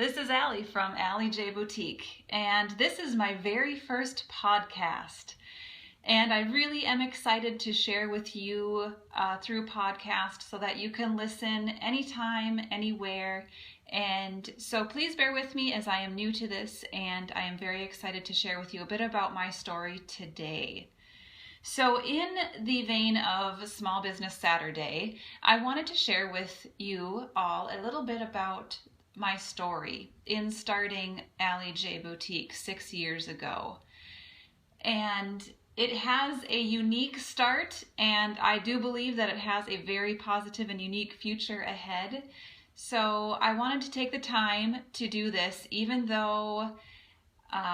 This is Allie from Allie J Boutique, and this is my very first podcast. And I really am excited to share with you through podcast so that you can listen anytime, anywhere. And so please bear with me as I am new to this, and I am very excited to share with you a bit about my story today. So in the vein of Small Business Saturday, I wanted to share with you all a little bit about my story in starting Allie J Boutique 6 years ago. And it has a unique start, and I do believe that it has a very positive and unique future ahead. So I wanted to take the time to do this, even though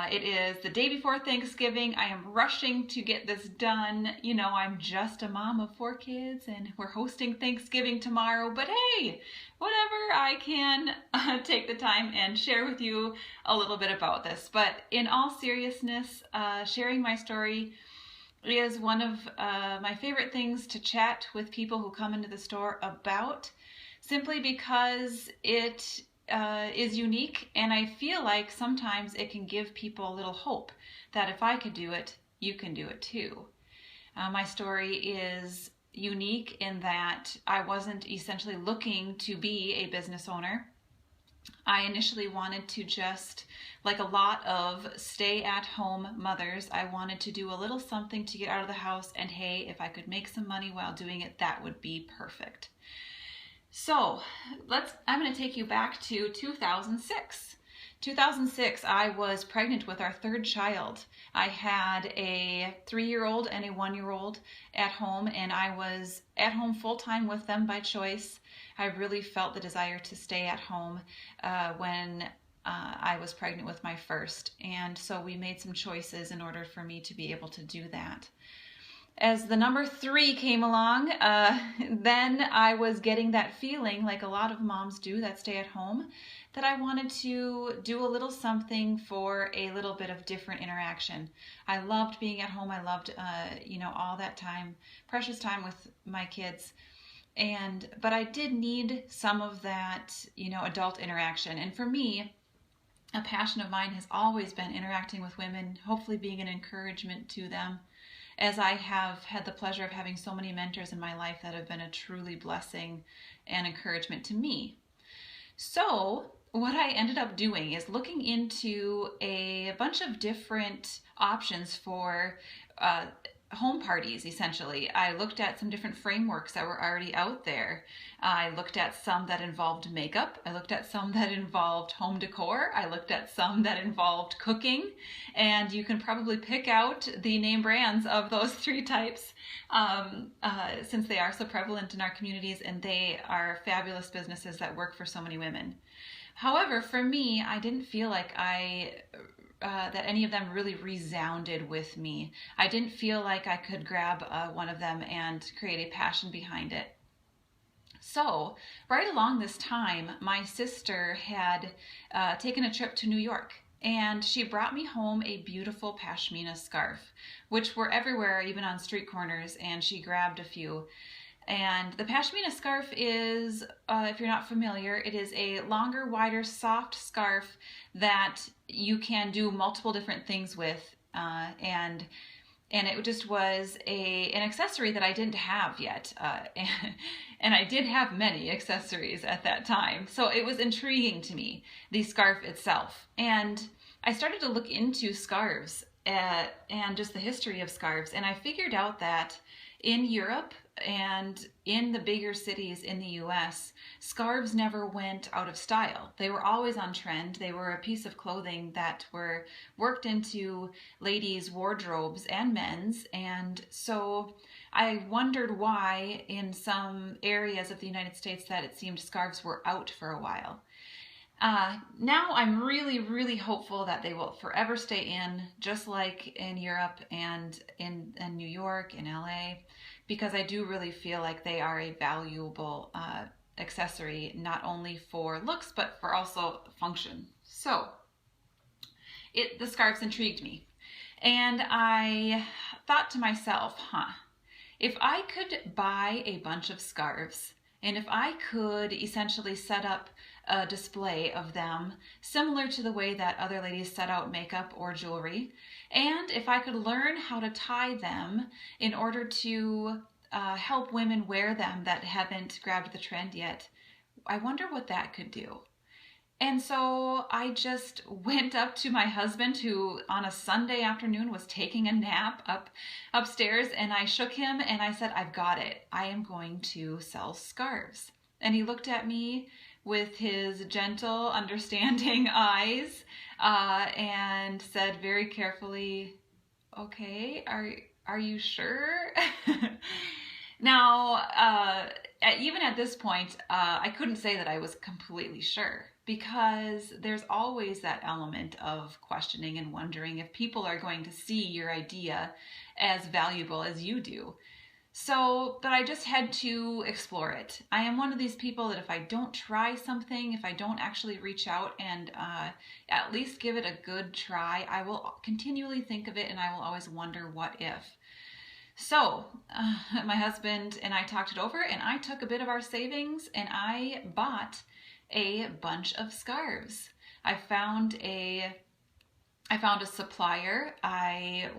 it is the day before Thanksgiving. I am rushing to get this done. You know, I'm just a mom of 4 kids and we're hosting Thanksgiving tomorrow, but hey, whatever, I can take the time and share with you a little bit about this. But in all seriousness, sharing my story is one of my favorite things to chat with people who come into the store about, simply because it is unique, and I feel like sometimes it can give people a little hope that if I could do it, you can do it too. My story is unique in that I wasn't essentially looking to be a business owner. I initially wanted to just, like a lot of stay-at-home mothers, I wanted to do a little something to get out of the house, and hey, if I could make some money while doing it, that would be perfect. So I'm going to take you back to 2006. 2006, I was pregnant with our 3rd child. I had a 3-year-old and a 1-year-old at home, and I was at home full-time with them by choice. I really felt the desire to stay at home when I was pregnant with my first, and so we made some choices in order for me to be able to do that. As the number 3 came along, then I was getting that feeling, like a lot of moms do that stay at home, that I wanted to do a little something for a little bit of different interaction. I loved being at home. I loved, all that time, precious time with my kids. But I did need some of that, adult interaction. And for me, a passion of mine has always been interacting with women, hopefully being an encouragement to them, as I have had the pleasure of having so many mentors in my life that have been a truly blessing and encouragement to me. So what I ended up doing is looking into a bunch of different options for home parties, essentially. I looked at some different frameworks that were already out there. I looked at some that involved makeup. I looked at some that involved home decor. I looked at some that involved cooking. And you can probably pick out the name brands of those 3 types since they are so prevalent in our communities, and they are fabulous businesses that work for so many women. However, for me, I didn't feel like that any of them really resounded with me. I didn't feel like I could grab one of them and create a passion behind it. So right along this time, my sister had taken a trip to New York, and she brought me home a beautiful pashmina scarf, which were everywhere, even on street corners, and she grabbed a few. And the pashmina scarf is, if you're not familiar, it is a longer, wider, soft scarf that you can do multiple different things with. And it just was an accessory that I didn't have yet. And I did have many accessories at that time. So it was intriguing to me, the scarf itself. And I started to look into scarves and just the history of scarves. And I figured out that in Europe and in the bigger cities in the US, scarves never went out of style. They were always on trend. They were a piece of clothing that were worked into ladies' wardrobes and men's. And so I wondered why in some areas of the United States that it seemed scarves were out for a while. Now I'm really, really hopeful that they will forever stay in, just like in Europe and in New York, in LA, because I do really feel like they are a valuable accessory, not only for looks, but for also function. So the scarves intrigued me. And I thought to myself, if I could buy a bunch of scarves And if I could essentially set up a display of them similar to the way that other ladies set out makeup or jewelry, and if I could learn how to tie them in order to help women wear them that haven't grabbed the trend yet, I wonder what that could do. And so I just went up to my husband, who on a Sunday afternoon was taking a nap upstairs, and I shook him and I said, I've got it. I am going to sell scarves. And he looked at me with his gentle, understanding eyes and said very carefully, okay, are you sure? Now, even at this point, I couldn't say that I was completely sure, because there's always that element of questioning and wondering if people are going to see your idea as valuable as you do. So, but I just had to explore it. I am one of these people that if I don't try something, if I don't actually reach out and at least give it a good try, I will continually think of it and I will always wonder what if. So my husband and I talked it over, and I took a bit of our savings and I bought a bunch of scarves. I found a supplier. I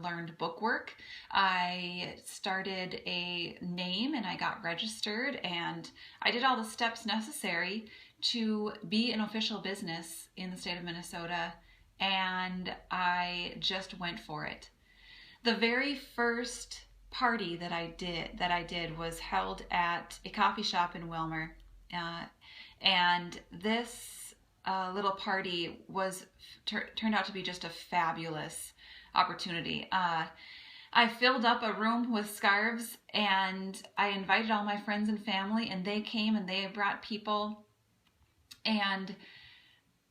learned bookwork. I started a name and I got registered, and I did all the steps necessary to be an official business in the state of Minnesota, and I just went for it. The very first party that I did was held at a coffee shop in Wilmer, and this little party turned out to be just a fabulous opportunity. I filled up a room with scarves, and I invited all my friends and family, and they came and they brought people, and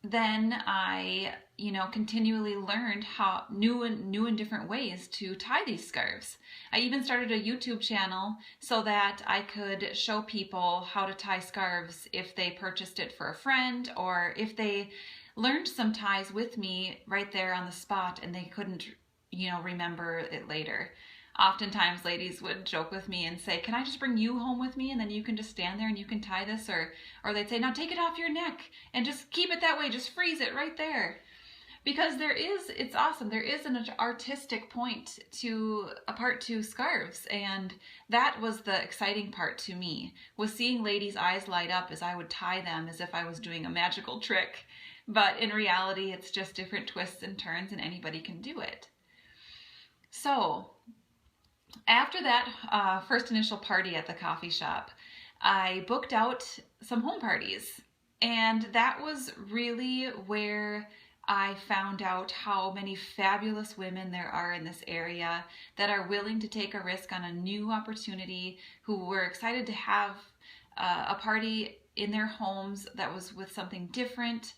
then I, continually learned how new and different ways to tie these scarves. I even started a YouTube channel so that I could show people how to tie scarves if they purchased it for a friend, or if they learned some ties with me right there on the spot and they couldn't, remember it later. Oftentimes ladies would joke with me and say, can I just bring you home with me and then you can just stand there and you can tie this? Or they'd say, now take it off your neck and just keep it that way, just freeze it right there. Because it's awesome. There is an artistic part to scarves, and that was the exciting part to me, was seeing ladies' eyes light up as I would tie them as if I was doing a magical trick. But in reality, it's just different twists and turns, and anybody can do it. So after that first initial party at the coffee shop, I booked out some home parties, and that was really where I found out how many fabulous women there are in this area that are willing to take a risk on a new opportunity, who were excited to have a party in their homes that was with something different.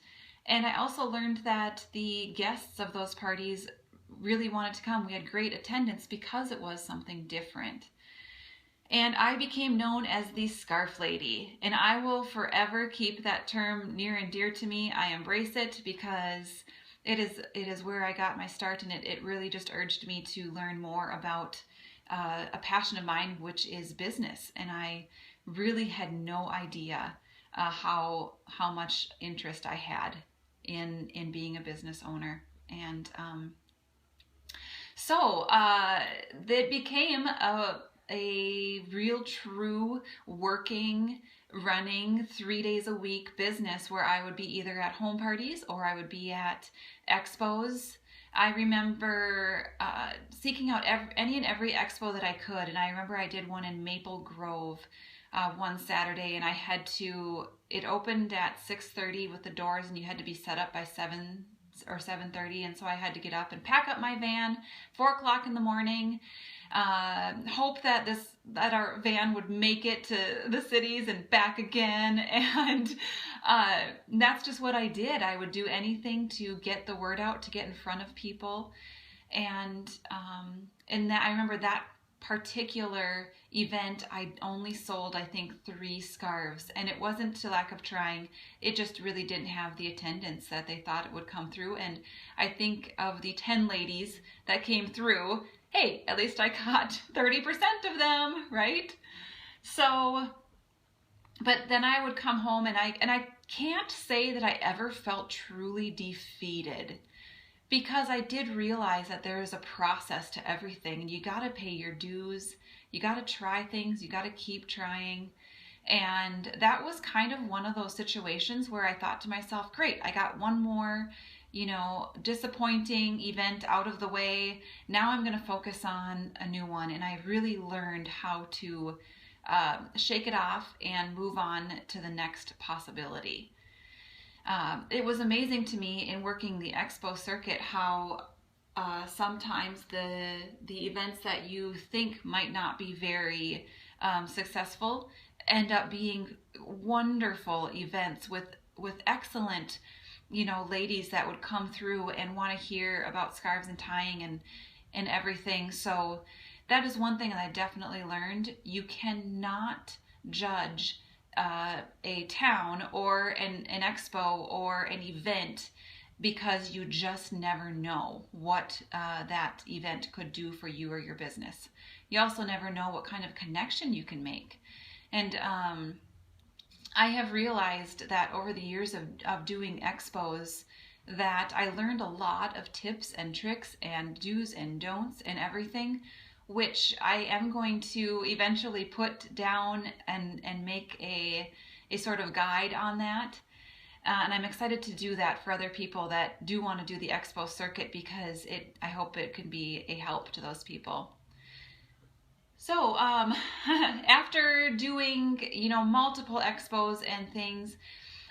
And I also learned that the guests of those parties really wanted to come. We had great attendance because it was something different. And I became known as the Scarf Lady, and I will forever keep that term near and dear to me. I embrace it because it is where I got my start, and it really just urged me to learn more about a passion of mine, which is business. And I really had no idea how much interest I had in being a business owner. And so it became a real true working, running 3 days a week business, where I would be either at home parties or I would be at expos. I remember seeking out any and every expo that I could, and I remember I did one in Maple Grove one Saturday, and it opened at 6:30 with the doors, and you had to be set up by 7 or 7:30, and so I had to get up and pack up my van 4 o'clock in the morning, hope that our van would make it to the cities and back again, and that's just what I did. I would do anything to get the word out, to get in front of people, and that I remember that particular event, I only sold, I think, 3 scarves, and it wasn't to lack of trying. It just really didn't have the attendance that they thought it would come through. And I think of the 10 ladies that came through, hey, at least I got 30% of them, right? So But then I would come home, and I can't say that I ever felt truly defeated, because I did realize that there is a process to everything, and you got to pay your dues. You got to try things. You got to keep trying. And that was kind of one of those situations where I thought to myself, great, I got one more, disappointing event out of the way. Now I'm going to focus on a new one. And I really learned how to shake it off and move on to the next possibility. It was amazing to me in working the expo circuit how sometimes the events that you think might not be very successful end up being wonderful events with excellent, ladies that would come through and want to hear about scarves and tying and everything. So that is one thing that I definitely learned. You cannot judge a town or an expo or an event, because you just never know what that event could do for you or your business. You also never know what kind of connection you can make. And I have realized that over the years of doing expos, that I learned a lot of tips and tricks and do's and don'ts and everything, which I am going to eventually put down and make a sort of guide on that. And I'm excited to do that for other people that do want to do the expo circuit, because I hope it can be a help to those people. So after doing, multiple expos and things,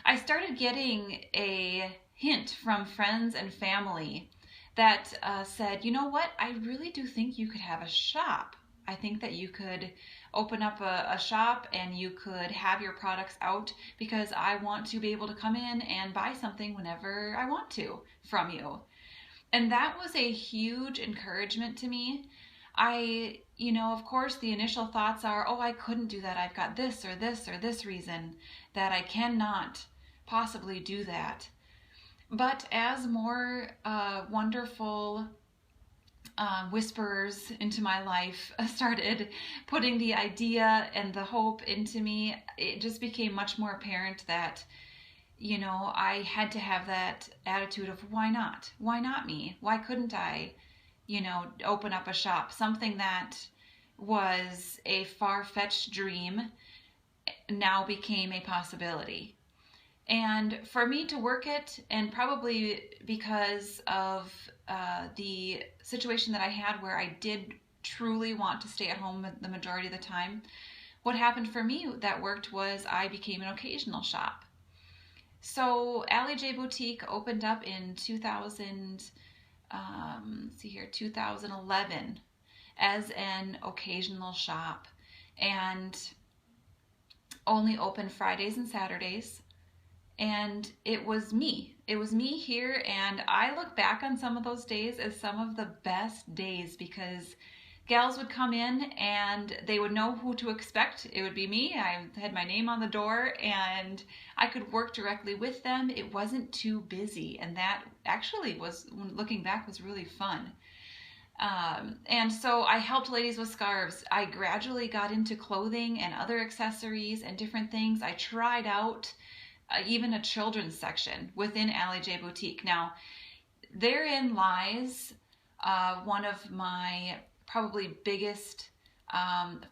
I started getting a hint from friends and family that said, you know what, I really do think you could have a shop. I think that you could open up a shop and you could have your products out, because I want to be able to come in and buy something whenever I want to from you. And that was a huge encouragement to me. Of course, the initial thoughts are, oh, I couldn't do that. I've got this or this or this reason that I cannot possibly do that. But as more wonderful whisperers into my life started putting the idea and the hope into me, it just became much more apparent that, I had to have that attitude of why not? Why not me? Why couldn't I, open up a shop? Something that was a far-fetched dream now became a possibility. And for me to work it, and probably because of the situation that I had where I did truly want to stay at home the majority of the time, what happened for me that worked was I became an occasional shop. So Allie J Boutique opened up in 2011 as an occasional shop, and only open Fridays and Saturdays. And it was me here, and I look back on some of those days as some of the best days, because gals would come in and they would know who to expect. It would be me. I had my name on the door and I could work directly with them. It wasn't too busy, and that actually was, looking back, was really fun. And so I helped ladies with scarves. I gradually got into clothing and other accessories and different things. I tried out even a children's section within Allie J Boutique. Now, therein lies one of my probably biggest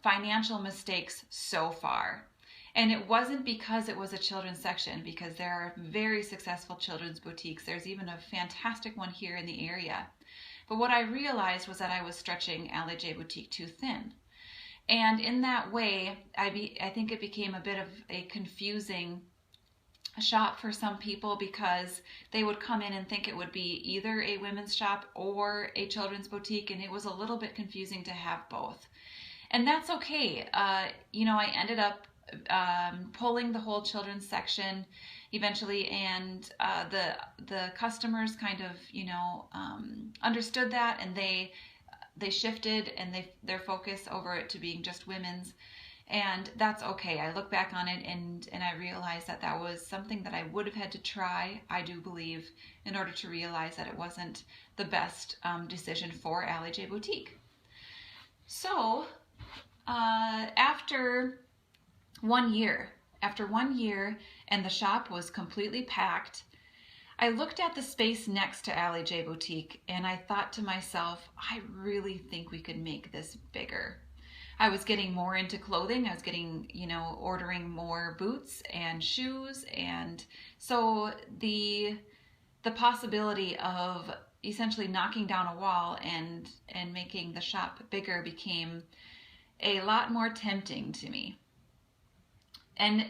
financial mistakes so far. And it wasn't because it was a children's section, because there are very successful children's boutiques. There's even a fantastic one here in the area. But what I realized was that I was stretching Allie J Boutique too thin. And in that way, I think it became a bit of a confusing shop for some people, because they would come in and think it would be either a women's shop or a children's boutique, and it was a little bit confusing to have both. And that's okay. I ended up pulling the whole children's section eventually, and the customers kind of understood that, and they shifted and their focus over it to being just women's. And that's okay. I look back on it and I realize that that was something that I would have had to try, I do believe, in order to realize that it wasn't the best decision for Allie J Boutique. So after 1 year After 1 year and the shop was completely packed, I looked at the space next to Allie J Boutique and I thought to myself, I really think we could make this bigger. I was getting more into clothing. I was getting, ordering more boots and shoes, and so the possibility of essentially knocking down a wall and making the shop bigger became a lot more tempting to me. And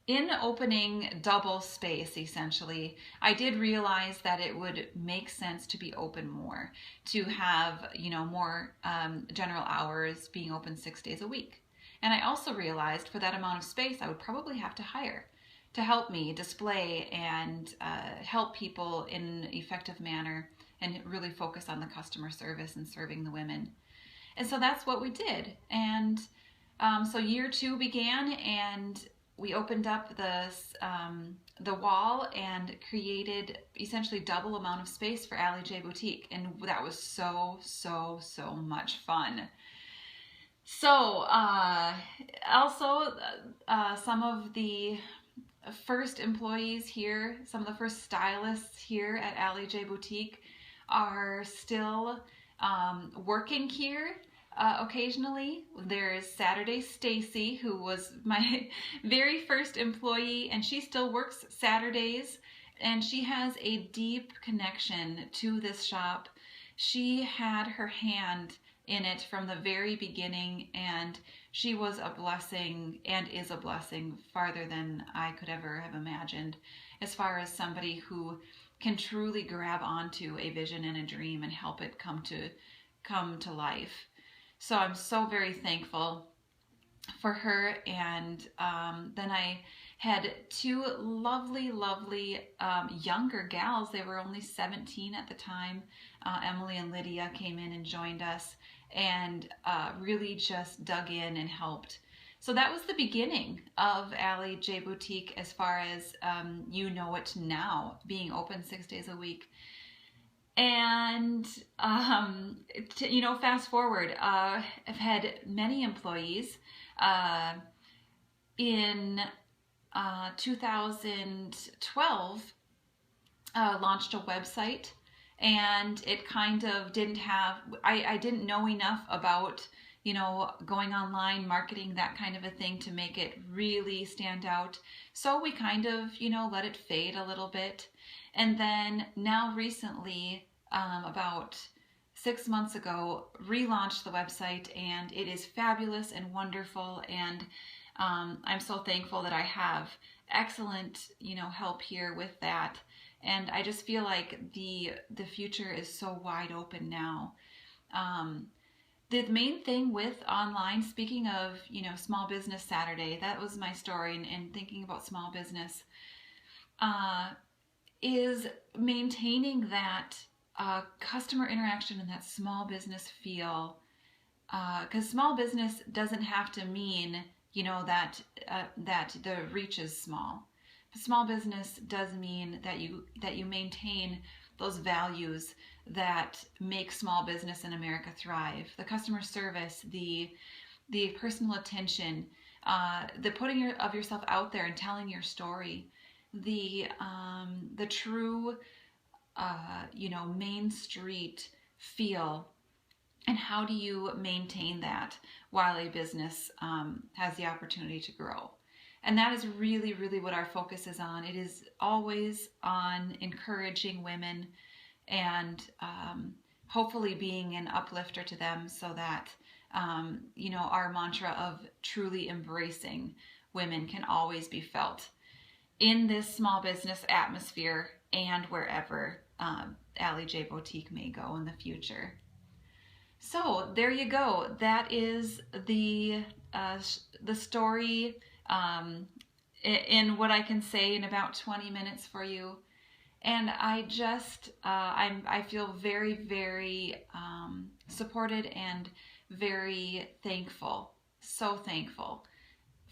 in opening double space, essentially, I did realize that it would make sense to be open more, to have, more general hours, being open 6 days a week. And I also realized for that amount of space, I would probably have to hire to help me display and help people in an effective manner and really focus on the customer service and serving the women. And so that's what we did. And so year 2 began, and we opened up the wall and created essentially double amount of space for Allie J Boutique, and that was so much fun. So also some of the first employees here, some of the first stylists here at Allie J Boutique are still working here. Occasionally. There's Saturday Stacy, who was my very first employee, and she still works Saturdays, and she has a deep connection to this shop. She had her hand in it from the very beginning, and she was a blessing and is a blessing farther than I could ever have imagined, as far as somebody who can truly grab onto a vision and a dream and help it come to life. So I'm so very thankful for her. And then I had 2 lovely younger gals. They were only 17 at the time. Emily and Lydia came in and joined us and really just dug in and helped. So that was the beginning of Allie J Boutique as far as it now, being open 6 days a week. And, fast forward, I've had many employees. In 2012, launched a website, and it kind of didn't have, I didn't know enough about, going online, marketing, that kind of a thing to make it really stand out. So we kind of, let it fade a little bit. And then now recently, about 6 months ago, relaunched the website, and it is fabulous and wonderful. And I'm so thankful that I have excellent, help here with that. And I just feel like the future is so wide open now. The main thing with online, speaking of, Small Business Saturday, that was my story, and thinking about small business, is maintaining that customer interaction and that small business feel. Because small business doesn't have to mean, that the reach is small. But small business does mean that you maintain those values that make small business in America thrive. The customer service, the personal attention, the putting of yourself out there and telling your story, the true, Main Street feel. And how do you maintain that while a business has the opportunity to grow? And that is really, really what our focus is on. It is always on encouraging women and hopefully being an uplifter to them, so that, our mantra of truly embracing women can always be felt in this small business atmosphere and wherever Allie J Boutique may go in the future. So there you go. That is the story in what I can say in about 20 minutes for you. And I just, I feel very, very supported and very thankful, so thankful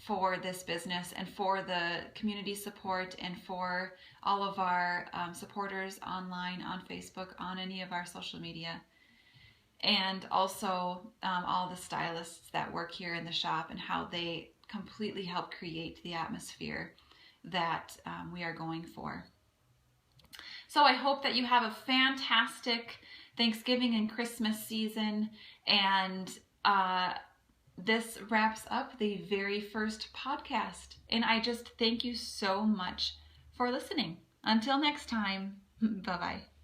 for this business and for the community support and for all of our supporters online, on Facebook, on any of our social media. And also all the stylists that work here in the shop and how they completely help create the atmosphere that we are going for. So I hope that you have a fantastic Thanksgiving and Christmas season, and this wraps up the very first podcast. And I just thank you so much for listening. Until next time, bye-bye.